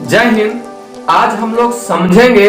जय हिंद। आज हम लोग समझेंगे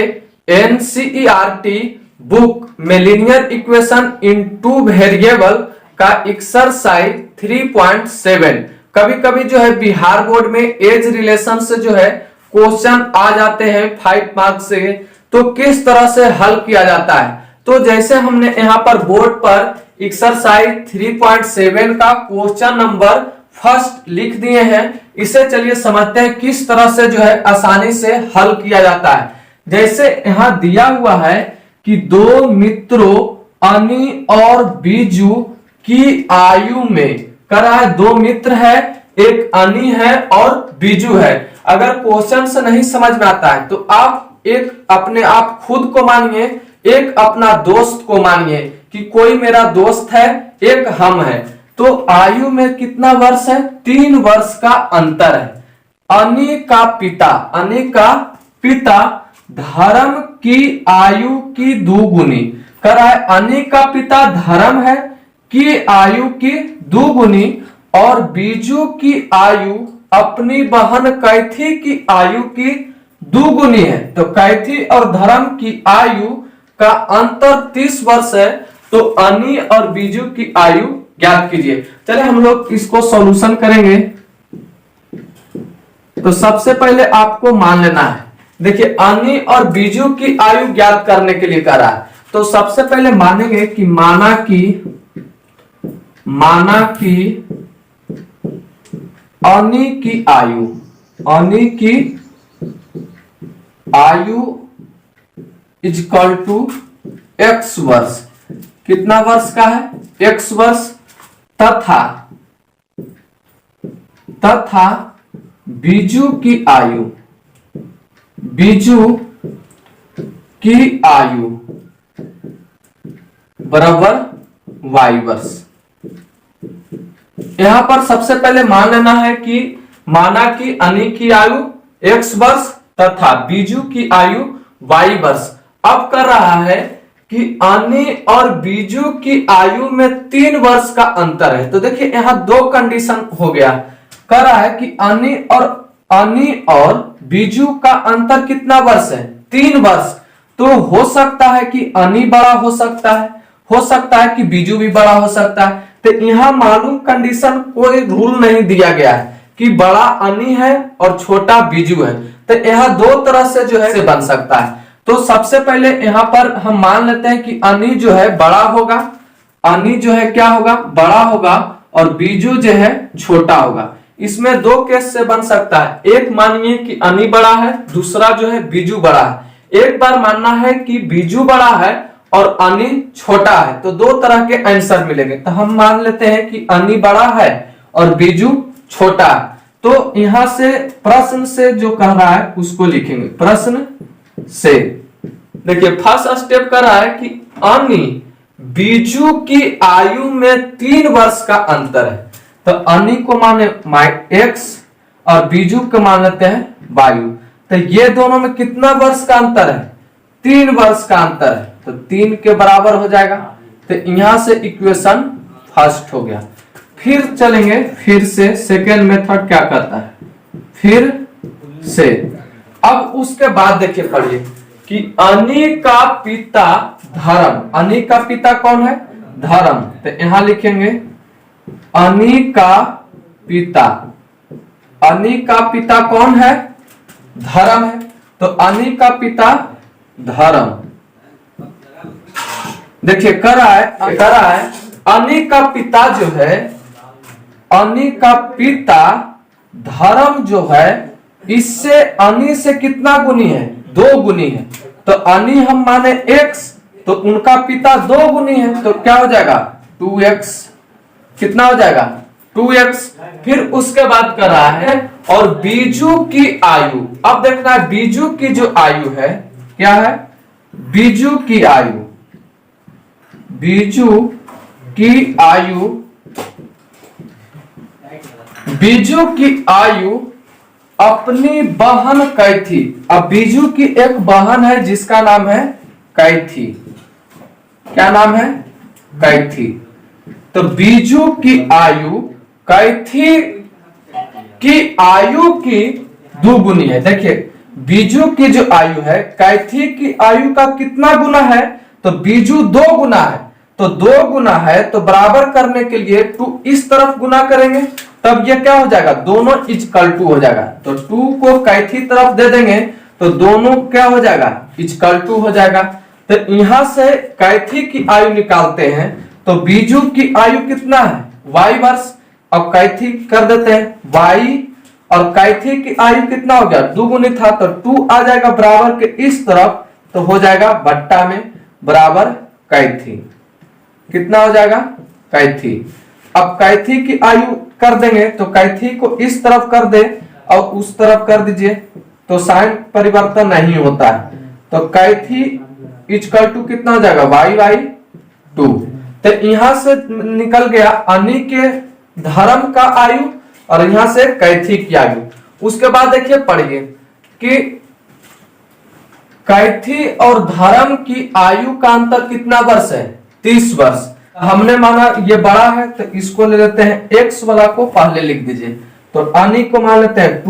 एनसीईआरटी बुक में linear equation in two variable का एक्सरसाइज 3.7। कभी कभी जो है बिहार बोर्ड में एज रिलेशन से जो है क्वेश्चन आ जाते हैं 5 मार्क्स से, तो किस तरह से हल किया जाता है। तो जैसे हमने यहाँ पर बोर्ड पर एक्सरसाइज 3.7 का क्वेश्चन नंबर फर्स्ट लिख दिए हैं, इसे चलिए समझते हैं किस तरह से जो है आसानी से हल किया जाता है। जैसे यहाँ दिया हुआ है कि दो मित्रों अनी और बीजू की आयु में करा है, दो मित्र है, एक अनी है और बीजू है। अगर क्वेश्चन से नहीं समझ में आता है तो आप एक अपने आप खुद को मानिए, एक अपना दोस्त को मानिए कि कोई मेरा दोस्त है, एक हम है। तो आयु में कितना वर्ष है? 3 वर्ष का अंतर है। अनी का पिता धर्म की आयु की दुगुनी करा है। अनी का पिता धर्म है की आयु की दुगुनी और बीजू की आयु अपनी बहन कैथी की आयु की दुगुनी है। तो कैथी और धर्म की आयु का अंतर 30 वर्ष है। तो अनी और बीजू की आयु ज्ञात कीजिए। चलिए हम लोग इसको सॉल्यूशन करेंगे। तो सबसे पहले आपको मान लेना है, देखिए अनी और बीजू की आयु ज्ञात करने के लिए करा है। तो सबसे पहले मानेंगे कि माना कि अनी की आयु इक्वल टू x वर्ष। कितना वर्ष का है? x वर्ष। तथा बीजू की आयु बराबर y वर्ष। यहां पर सबसे पहले मान लेना है कि माना कि अनी की आयु x वर्ष तथा बीजू की आयु y वर्ष। अब कर रहा है कि अनी और बीजू की आयु में 3 वर्ष का अंतर है। तो देखिए यहां दो कंडीशन हो गया। कर रहा है कि अनी और बीजू का अंतर कितना वर्ष है? 3 वर्ष। तो हो सकता है कि अनी बड़ा हो सकता है कि बीजू भी बड़ा हो सकता है। तो यहां मालूम कंडीशन कोई रूल नहीं दिया गया है कि बड़ा अनी है और छोटा बीजू है। तो यह दो तरह से जो है बन सकता है। तो सबसे पहले यहां पर हम मान लेते हैं कि अनी जो है बड़ा होगा, अनी जो है क्या होगा? बड़ा होगा और बीजू जो है छोटा होगा। इसमें दो केस से बन सकता है। एक मानिए कि अनी बड़ा है, दूसरा जो है बीजू बड़ा है। एक बार मानना है कि बीजू बड़ा है और अनी छोटा है, तो दो तरह के आंसर मिलेंगे। तो हम मान लेते हैं कि अनी बड़ा है और बीजू छोटा है। तो यहां से प्रश्न से जो कह रहा है उसको लिखेंगे। प्रश्न से देखिए फर्स्ट स्टेप कर रहा है कि अनी बीजू की आयु में 3 वर्ष का अंतर है। तो अनी को माने x और बीजू को मान लेते हैं वायु। तो ये दोनों में कितना वर्ष का अंतर है? 3 वर्ष का अंतर है। तो 3 के बराबर हो जाएगा। तो यहां से इक्वेशन फर्स्ट हो गया। फिर चलेंगे, फिर से सेकेंड मेथड क्या करता है? फिर से अब उसके बाद देखिए पढ़िए कि अनी का पिता धर्म। अनी का पिता कौन है? धर्म। तो यहां लिखेंगे अनी का पिता कौन है? धर्म है। तो अनी का पिता धर्म। देखिए करा है अनी का पिता जो है, अनी का पिता धर्म जो है इससे अनी से कितना गुनी है? 2 गुनी है। तो अनी हम माने x, तो उनका पिता 2 गुनी है, तो क्या हो जाएगा? 2x। कितना हो जाएगा? 2x। फिर उसके बाद कर रहा है और बीजू की आयु। अब देखना है बीजू की जो आयु है क्या है? बीजू की आयु अपनी बहन कैथी। अब बीजू की एक बहन है जिसका नाम है कैथी। क्या नाम है? कैथी। तो बीजू की आयु कैथी की आयु की दुगुनी है। देखिए बीजू की जो आयु है कैथी की आयु का कितना गुना है, तो बीजू 2 गुना है, तो 2 गुना है तो बराबर करने के लिए 2 इस तरफ गुना करेंगे, तब ये क्या हो जाएगा, दोनों इक्वल टू हो जाएगा। तो 2 को कैथी तरफ दे देंगे तो दोनों क्या हो जाएगा, इक्वल टू हो जाएगा। तो यहां से कैथी की आयु निकालते हैं तो बीजू की आयु कितना है, y वर्ष। अब कैथी कर देते हैं y, और कैथी की आयु कितना हो गया, दुगुनी था तो 2 आ जाएगा बराबर के इस तरफ, तो हो जाएगा बट्टा में बराबर कैथी। कितना हो जाएगा, कैथी। अब कैथी की आयु कर देंगे तो कैथी को इस तरफ कर दे और उस तरफ कर दीजिए तो साइन परिवर्तन नहीं होता है, तो कैथी इक्वल टू कितना हो जाएगा, y/2। तो यहां से निकल गया अनि के धर्म का आयु और यहां से कैथी की आयु। उसके बाद देखिए पढ़िए कि कैथी और धर्म की आयु का अंतर कितना वर्ष है, 30 वर्ष। हमने माना ये बड़ा है तो इसको ले लेते हैं, x वाला को पहले लिख दीजिए, तो अनि को मान लेते हैं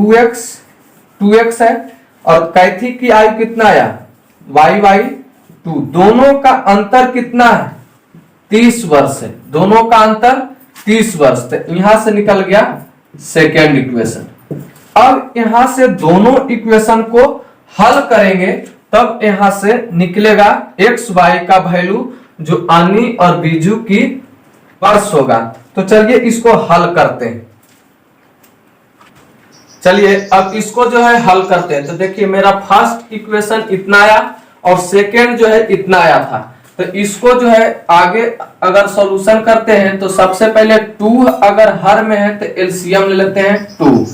2x है, और कैथी की आयु कितना आया, y/2। दोनों का अंतर कितना है, 30 वर्ष है, दोनों का अंतर 30 वर्ष। तो यहां से निकल गया सेकेंड इक्वेशन। अब यहां से दोनों इक्वेशन को हल करेंगे तब यहां से निकलेगा x y का वैल्यू जो अनि और बीजू की वर्ष होगा। तो चलिए इसको हल करते हैं। चलिए अब इसको जो है हल करते हैं। तो देखिए मेरा फर्स्ट इक्वेशन इतना आया और सेकेंड जो है इतना आया था, तो इसको जो है आगे अगर सॉल्यूशन करते हैं तो सबसे पहले 2 अगर हर में है तो एलसीएम ले लेते हैं 2,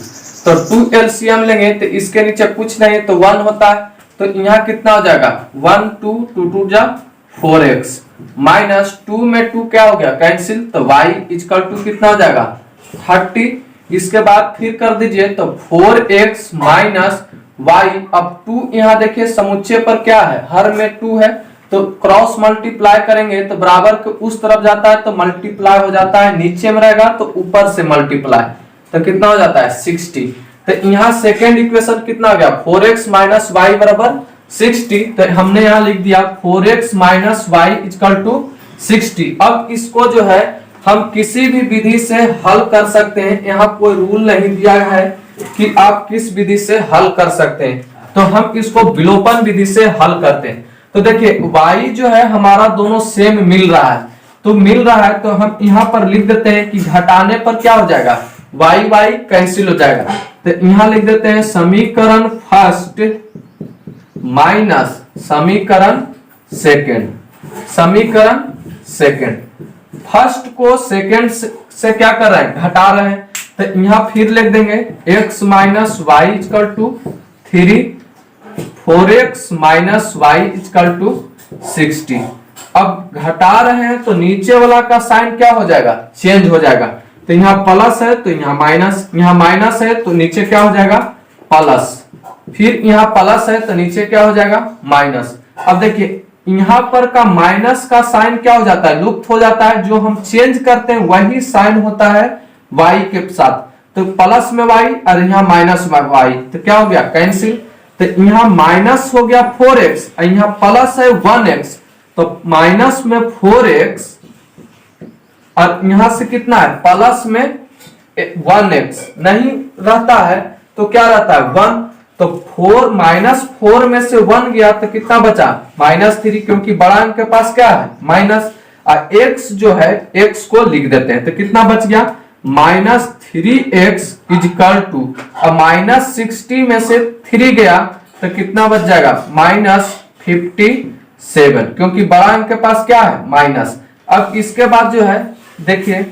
तो 2 एलसीएम लेंगे तो इसके नीचे कुछ नहीं तो 1 होता है, तो यहाँ कितना हो जाएगा 1 2 2 2 जा 4x माइनस 2 में 2 क्या हो गया कैंसिल, तो y इक्वल टू कितना हो जाएगा 30। इसके बाद फिर कर दीजिए तो 4x माइनस y। अब 2 यहाँ देखिए समुच्चय पर क्या है, हर में 2 है, तो क्रॉस मल्टीप्लाई करेंगे तो बराबर के उस तरफ जाता है तो मल्टीप्लाई हो जाता है, नीचे में रहेगा तो ऊपर से मल्टीप्लाई, तो कितना हो जाता है 60। तो यहाँ सेकेंड इक्वेशन कितना हो गया 4x माइनस वाई बराबर 60। तो हमने यहाँ लिख दिया 4x minus y equal to 60। अब इसको जो है हम किसी भी विधि से हल कर सकते हैं, यहाँ कोई रूल नहीं दिया है कि आप किस विधि से हल कर सकते हैं, तो हम इसको विलोपन विधि से हल करते हैं। तो देखिए y जो है हमारा दोनों सेम मिल रहा है, तो मिल रहा है तो हम यहाँ पर लिख देते हैं कि घटाने पर क्या हो जाएगा y कैंसिल हो जाएगा, तो यहाँ लिख देते हैं समीकरण फर्स्ट माइनस समीकरण सेकेंड। समीकरण सेकेंड फर्स्ट को सेकेंड से क्या कर रहे हैं घटा रहे हैं, तो यहाँ फिर लिख देंगे x minus y equal to 3, 4x minus y equal to 60। अब घटा रहे हैं तो नीचे वाला का साइन क्या हो जाएगा चेंज हो जाएगा, तो यहाँ प्लस है तो यहाँ माइनस है तो नीचे क्या हो जाएगा प्लस, फिर यहाँ प्लस है तो नीचे क्या हो जाएगा माइनस। अब देखिए यहाँ पर का माइनस का साइन क्या हो जाता है लुप्त हो जाता है, जो हम चेंज करते हैं वही साइन होता है y के साथ, तो प्लस में y और यहाँ माइनस में y, तो क्या हो गया कैंसिल। तो यहाँ माइनस हो गया 4x और यहाँ प्लस है 1x, तो माइनस में 4x और यहाँ से कितना है प्लस में 1x नहीं रहता है तो क्या रहता है 1, तो 4 माइनस 4 में से 1 गया तो कितना बचा -3, क्योंकि बड़ा अंक के पास क्या है माइनस, और x जो है x को लिख देते हैं तो कितना बच गया -3x इक्वल टू, अब -60 में से 3 गया तो कितना बच जाएगा -57, क्योंकि बड़ा अंक के पास क्या है माइनस। अब इसके बाद जो है देखिए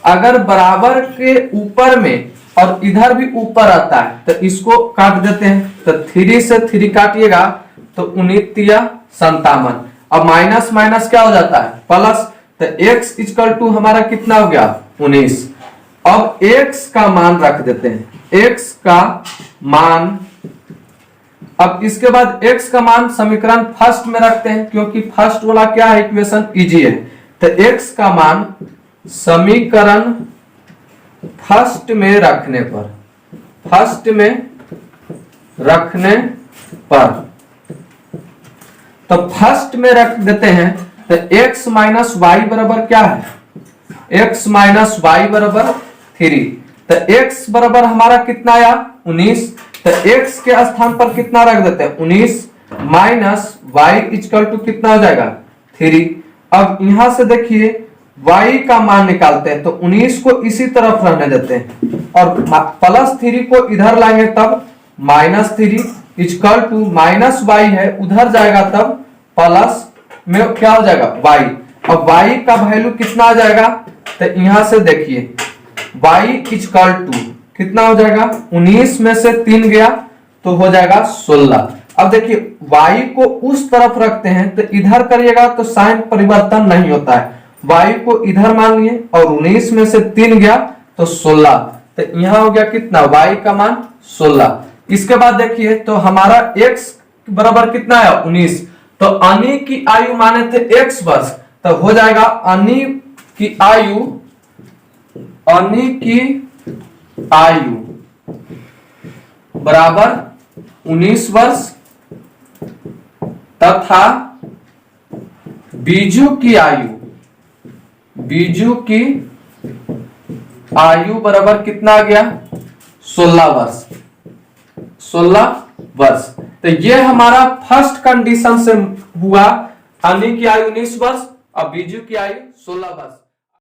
अगर बराबर के ऊपर में और इधर भी ऊपर आता है तो इसको काट देते हैं, तो 3 से 3 काटिएगा तो 59 अब माइनस माइनस क्या हो जाता है प्लस, तो x इक्वल टू हमारा कितना हो गया 19। अब x का मान रख देते हैं, x का मान, अब इसके बाद x का मान समीकरण फर्स्ट में रखते हैं क्योंकि फर्स्ट वाला क्या है इक्वेशन इजी है, तो x का मान समीकरण फर्स्ट में रखने पर फर्स्ट में रखने पर, तो फर्स्ट में रख देते हैं तो x माइनस वाई बराबर क्या है, x माइनस वाई बराबर 3। तो x बराबर हमारा कितना आया 19, तो x के स्थान पर कितना रख देते हैं 19 माइनस वाई इक्वल टू कितना हो जाएगा 3। अब यहां से देखिए y का मान निकालते हैं, तो 19 को इसी तरफ रहने देते हैं और प्लस 3 को इधर लाएंगे तब minus 3 equal to minus y है उधर जाएगा तब प्लस में क्या हो जाएगा y। अब y का वैल्यू कितना आ जाएगा, तो यहां से देखिए y इक्वल टू कितना हो जाएगा 19 में से 3 गया तो हो जाएगा 16। अब देखिए y को उस तरफ रखते हैं तो इधर करिएगा तो साइन परिवर्तन नहीं होता है, y को इधर मान लिए और 19 में से 3 गया तो 16, तो यहाँ हो गया कितना y का मान 16। इसके बाद देखिए तो हमारा x बराबर कितना है 19, तो अनी की आयु माने थे x वर्ष, तो हो जाएगा अनी की आयु बराबर 19 वर्ष तथा बीजू की आयु बराबर कितना आ गया 16 वर्ष। तो ये हमारा फर्स्ट कंडीशन से हुआ, अनी की आयु 19 वर्ष और बीजू की आयु 16 वर्ष।